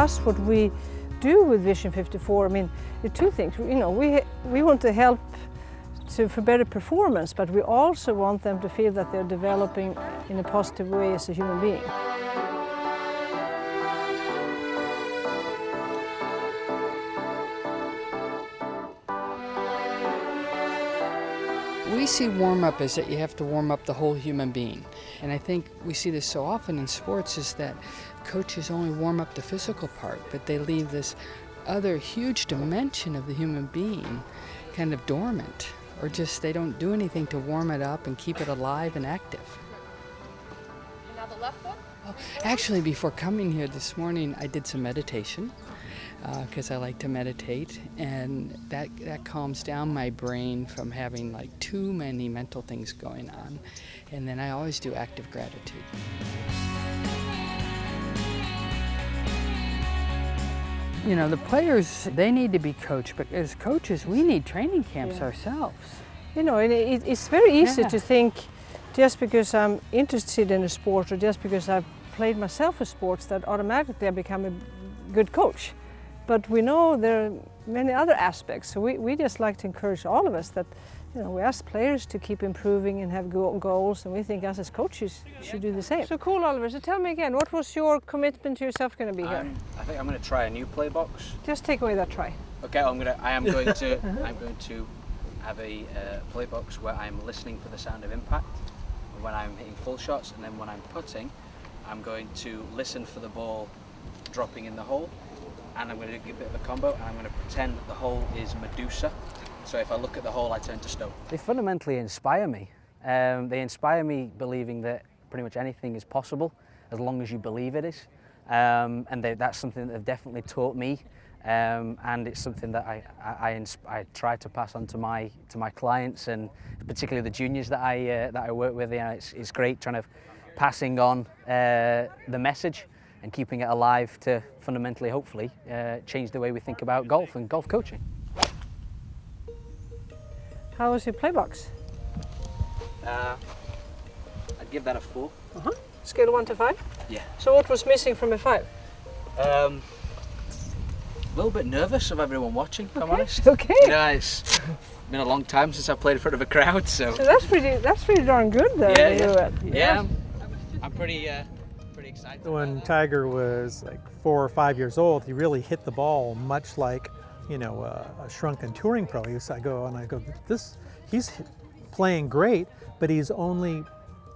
that's what we do with Vision 54. I mean, the two things, you know, we want to help for better performance, but we also want them to feel that they're developing in a positive way as a human being. We see warm-up as that you have to warm up the whole human being. And I think we see this so often in sports is that coaches only warm up the physical part, but they leave this other huge dimension of the human being kind of dormant, or just they don't do anything to warm it up and keep it alive and active. And now the left foot? Well, actually, before coming here this morning, I did some meditation. Because I like to meditate, and that calms down my brain from having like too many mental things going on. And then I always do active gratitude. You know, the players, they need to be coached, but as coaches, we need training camps ourselves. You know, and it's very easy to think just because I'm interested in a sport or just because I've played myself in sports that automatically I become a good coach. But we know there are many other aspects, so we just like to encourage all of us that, you know, we ask players to keep improving and have goals, and we think us as coaches should do the same. So cool, Oliver. So tell me again, what was your commitment to yourself going to be here? I think I'm going to try a new play box. Just take away that try. Okay, I'm going to have a play box where I'm listening for the sound of impact when I'm hitting full shots, and then when I'm putting, I'm going to listen for the ball dropping in the hole. And I'm going to do a bit of a combo, and I'm going to pretend that the hole is Medusa. So if I look at the hole, I turn to stone. They fundamentally inspire me. They inspire me believing that pretty much anything is possible as long as you believe it is. And that's something that they've definitely taught me. And it's something that I try to pass on to my clients, and particularly the juniors that I work with. You know, it's great trying to passing on the message and keeping it alive to fundamentally, hopefully, change the way we think about golf and golf coaching. How was your play box? I'd give that a 4. Scale 1 to 5? Yeah. So what was missing from a 5? A little bit nervous of everyone watching, if I'm honest. Okay. You know, it's been a long time since I've played in front of a crowd, so that's pretty darn good though. Yeah. I'm pretty excited. When Tiger was like 4 or 5 years old, he really hit the ball much like, you know, a shrunken touring pro. I go, he's playing great, but he's only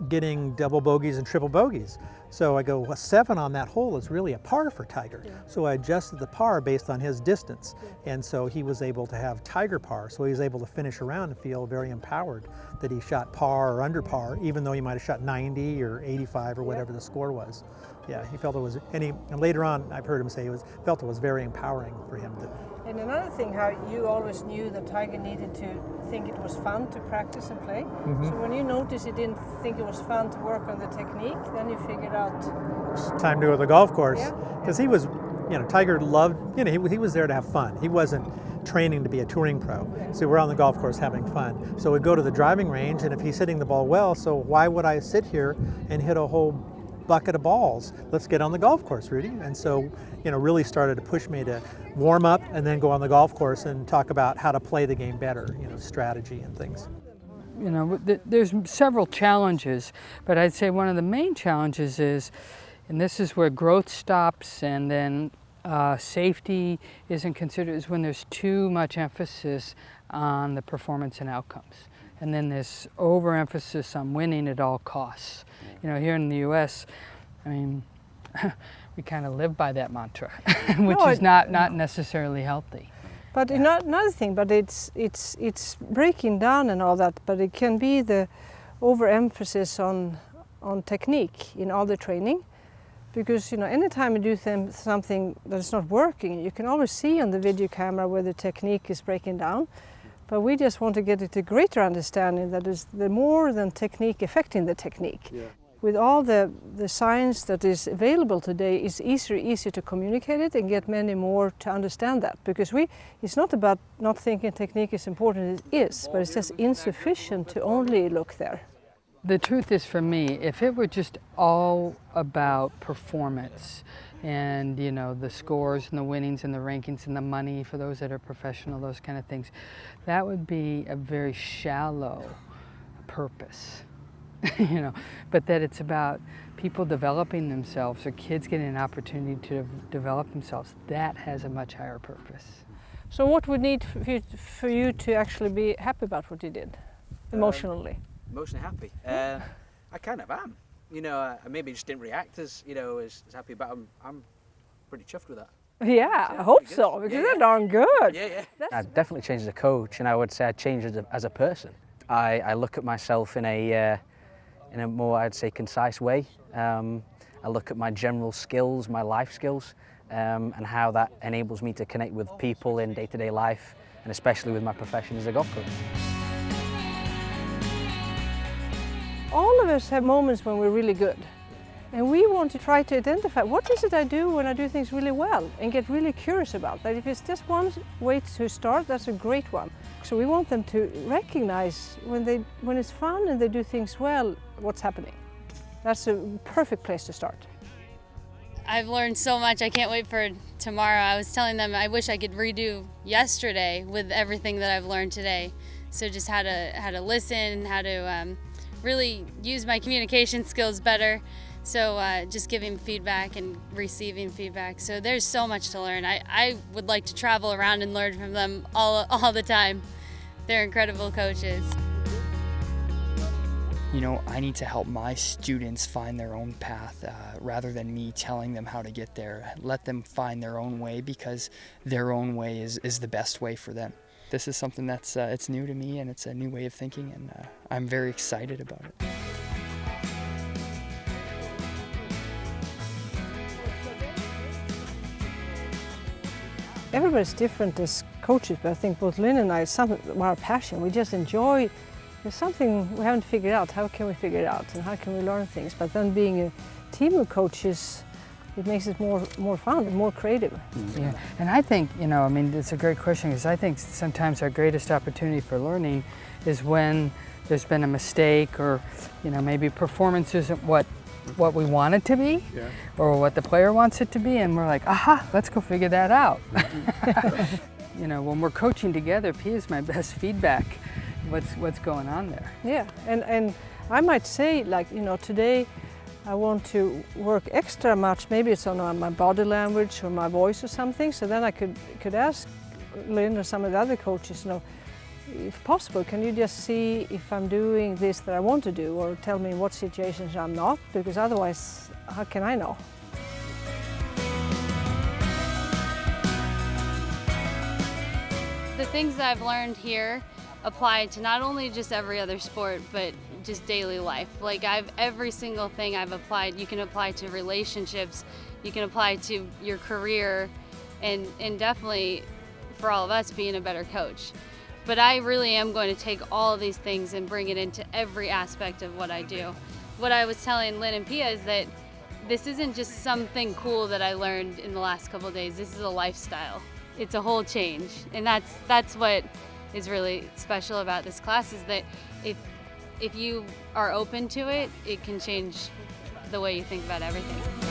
getting double bogeys and triple bogeys. So I go, well, 7 on that hole is really a par for Tiger. Yeah. So I adjusted the par based on his distance. Yeah. And so he was able to have Tiger par. So he was able to finish around and feel very empowered that he shot par or under par, even though he might have shot 90 or 85 or whatever the score was. Yeah, he felt it was, and later on I've heard him say felt it was very empowering for him. And another thing, how you always knew that Tiger needed to think it was fun to practice and play. Mm-hmm. So when you noticed he didn't think it was fun to work on the technique, then you figured out it's time to go to the golf course. Because he was, you know, Tiger loved, you know, he was there to have fun. He wasn't training to be a touring pro. So we're on the golf course having fun. So we go to the driving range, and if he's hitting the ball well, so why would I sit here and hit a whole bucket of balls? Let's get on the golf course, Rudy. And so, you know, really started to push me to warm up and then go on the golf course and talk about how to play the game better, you know, strategy and things. You know, there's several challenges, but I'd say one of the main challenges is, and this is where growth stops and then safety isn't considered, is when there's too much emphasis on the performance and outcomes. And then this overemphasis on winning at all costs. You know, here in the U.S., I mean, we kind of live by that mantra, which is not necessarily healthy. But another thing, but it's breaking down and all that, but it can be the overemphasis on technique in all the training. Because, you know, anytime you do something that's not working, you can always see on the video camera where the technique is breaking down. But we just want to get it a greater understanding that is the more than technique affecting the technique. Yeah. With all the science that is available today, it's easier to communicate it and get many more to understand that. Because it's not about not thinking technique is important, it is, but it's just insufficient to only look there. The truth is, for me, if it were just all about performance, and you know, the scores and the winnings and the rankings and the money for those that are professional, those kind of things. That would be a very shallow purpose, you know, but that it's about people developing themselves or kids getting an opportunity to develop themselves. That has a much higher purpose. So what would need for you to actually be happy about what you did, emotionally? Emotionally happy. I kind of am. You know, I maybe just didn't react as, you know, as happy, but I'm pretty chuffed with that. Yeah, I hope so, because they're darn good. Yeah. I definitely changed as a coach, and I would say I changed as a person. I look at myself in a more, I'd say, concise way. I look at my general skills, my life skills, and how that enables me to connect with people in day-to-day life, and especially with my profession as a golf coach. All of us have moments when we're really good. And we want to try to identify what is it I do when I do things really well and get really curious about that. If it's just one way to start, that's a great one. So we want them to recognize when it's fun and they do things well, what's happening. That's a perfect place to start. I've learned so much. I can't wait for tomorrow. I was telling them I wish I could redo yesterday with everything that I've learned today. So just how to listen, how to really use my communication skills better. So just giving feedback and receiving feedback. So there's so much to learn. I would like to travel around and learn from them all the time. They're incredible coaches. You know, I need to help my students find their own path rather than me telling them how to get there. Let them find their own way, because their own way is the best way for them. This is something that's it's new to me, and it's a new way of thinking, and I'm very excited about it. Everybody's different as coaches, but I think both Lynn and I, it's something our passion. We just enjoy. There's something we haven't figured out. How can we figure it out, and how can we learn things? But then being a team of coaches, it makes it more fun and more creative. Yeah, and I think, you know, I mean, it's a great question, because I think sometimes our greatest opportunity for learning is when there's been a mistake, or, you know, maybe performance isn't what we want it to be, or what the player wants it to be, and we're like, aha, let's go figure that out. You know, when we're coaching together, P is my best feedback. What's going on there? Yeah, and I might say, like, you know, today I want to work extra much. Maybe it's on my body language or my voice or something. So then I could ask Lynn or some of the other coaches, you know, if possible, can you just see if I'm doing this that I want to do, or tell me in what situations I'm not, because otherwise, how can I know? The things that I've learned here apply to not only just every other sport, but just daily life. Like every single thing I've applied, you can apply to relationships, you can apply to your career, and definitely for all of us being a better coach. But I really am going to take all of these things and bring it into every aspect of what I do. What I was telling Lynn and Pia is that this isn't just something cool that I learned in the last couple of days. This is a lifestyle. It's a whole change, and that's what is really special about this class, is that if you are open to it, it can change the way you think about everything.